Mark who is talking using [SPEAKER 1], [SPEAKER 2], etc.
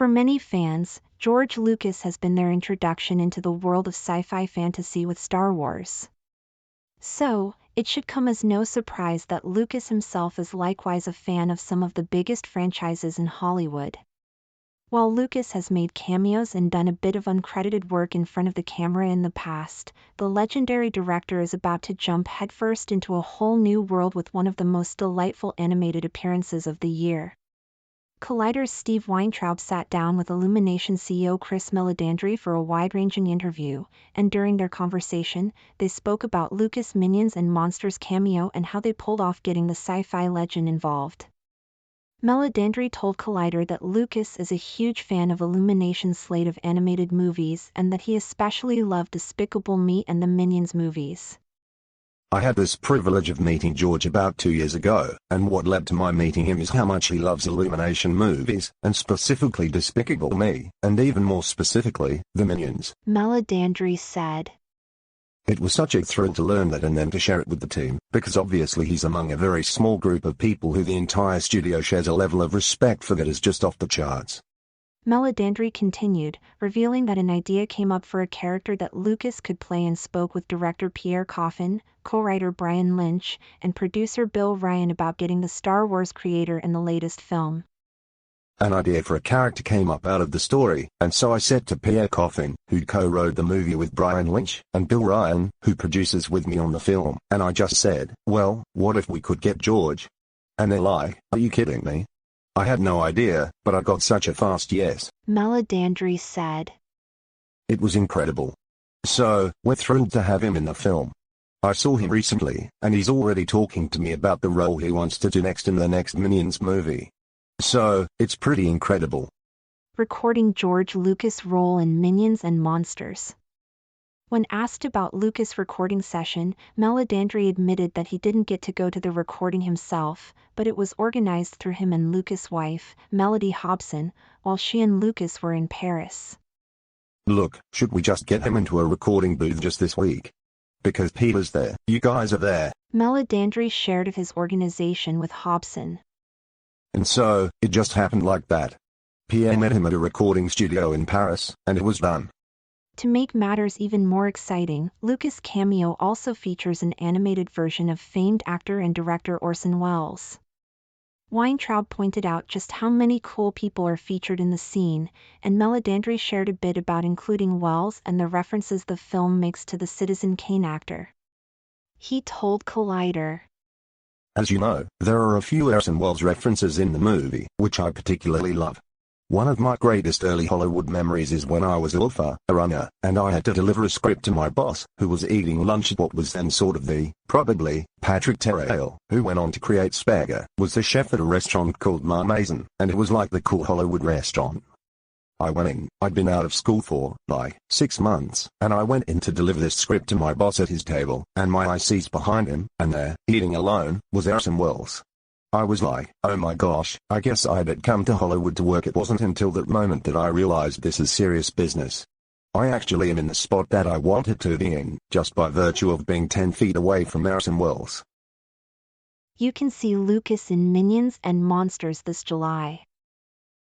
[SPEAKER 1] For many fans, George Lucas has been their introduction into the world of sci-fi fantasy with Star Wars. So, it should come as no surprise that Lucas himself is likewise a fan of some of the biggest franchises in Hollywood. While Lucas has made cameos and done a bit of uncredited work in front of the camera in the past, the legendary director is about to jump headfirst into a whole new world with one of the most delightful animated appearances of the year. Collider's Steve Weintraub sat down with Illumination CEO Chris Meledandri for a wide-ranging interview, and during their conversation, they spoke about Lucas' Minions and Monsters cameo and how they pulled off getting the sci-fi legend involved. Meledandri told Collider that Lucas is a huge fan of Illumination's slate of animated movies and that he especially loved Despicable Me and the Minions movies.
[SPEAKER 2] I had this privilege of meeting George about 2 years ago, and what led to my meeting him is how much he loves Illumination movies, and specifically Despicable Me, and even more specifically, the Minions,
[SPEAKER 1] Meledandri said.
[SPEAKER 2] It was such a thrill to learn that and then to share it with the team, because obviously he's among a very small group of people who the entire studio shares a level of respect for that is just off the charts.
[SPEAKER 1] Meledandri continued, revealing that an idea came up for a character that Lucas could play and spoke with director Pierre Coffin, co-writer Brian Lynch, and producer Bill Ryan about getting the Star Wars creator in the latest film.
[SPEAKER 2] An idea for a character came up out of the story, and so I said to Pierre Coffin, who co-wrote the movie with Brian Lynch, and Bill Ryan, who produces with me on the film, and I just said, well, what if we could get George? And they're like, are you kidding me? I had no idea, but I got such a fast yes.
[SPEAKER 1] Meledandri said.
[SPEAKER 2] It was incredible. So, we're thrilled to have him in the film. I saw him recently, and he's already talking to me about the role he wants to do next in the next Minions movie. So, it's pretty incredible.
[SPEAKER 1] Recording George Lucas' role in Minions and Monsters. When asked about Lucas' recording session, Meledandri admitted that he didn't get to go to the recording himself, but it was organized through him and Lucas' wife, Melody Hobson, while she and Lucas were in Paris.
[SPEAKER 2] Look, should we just get him into a recording booth just this week? Because Peter's there, you guys are there.
[SPEAKER 1] Meledandri shared of his organization with Hobson.
[SPEAKER 2] And so, it just happened like that. Pierre met him at a recording studio in Paris, and it was done.
[SPEAKER 1] To make matters even more exciting, Lucas' cameo also features an animated version of famed actor and director Orson Welles. Weintraub pointed out just how many cool people are featured in the scene, and Meledandri shared a bit about including Welles and the references the film makes to the Citizen Kane actor. He told Collider.
[SPEAKER 2] As you know, there are a few Orson Welles references in the movie, which I particularly love. One of my greatest early Hollywood memories is when I was alpha, a runner, and I had to deliver a script to my boss, who was eating lunch at what was then sort of probably, Patrick Terrell, who went on to create Spager, was the chef at a restaurant called Maison, and it was like the cool Hollywood restaurant. I went in, I'd been out of school for, 6 months, and I went in to deliver this script to my boss at his table, and my IC's behind him, and there, eating alone, was Orson Welles. I was like, oh my gosh, I guess I had come to Hollywood to work. It wasn't until that moment that I realized this is serious business. I actually am in the spot that I wanted to be in, just by virtue of being 10 feet away from Orson Welles.
[SPEAKER 1] You can see Lucas in Minions and Monsters this July.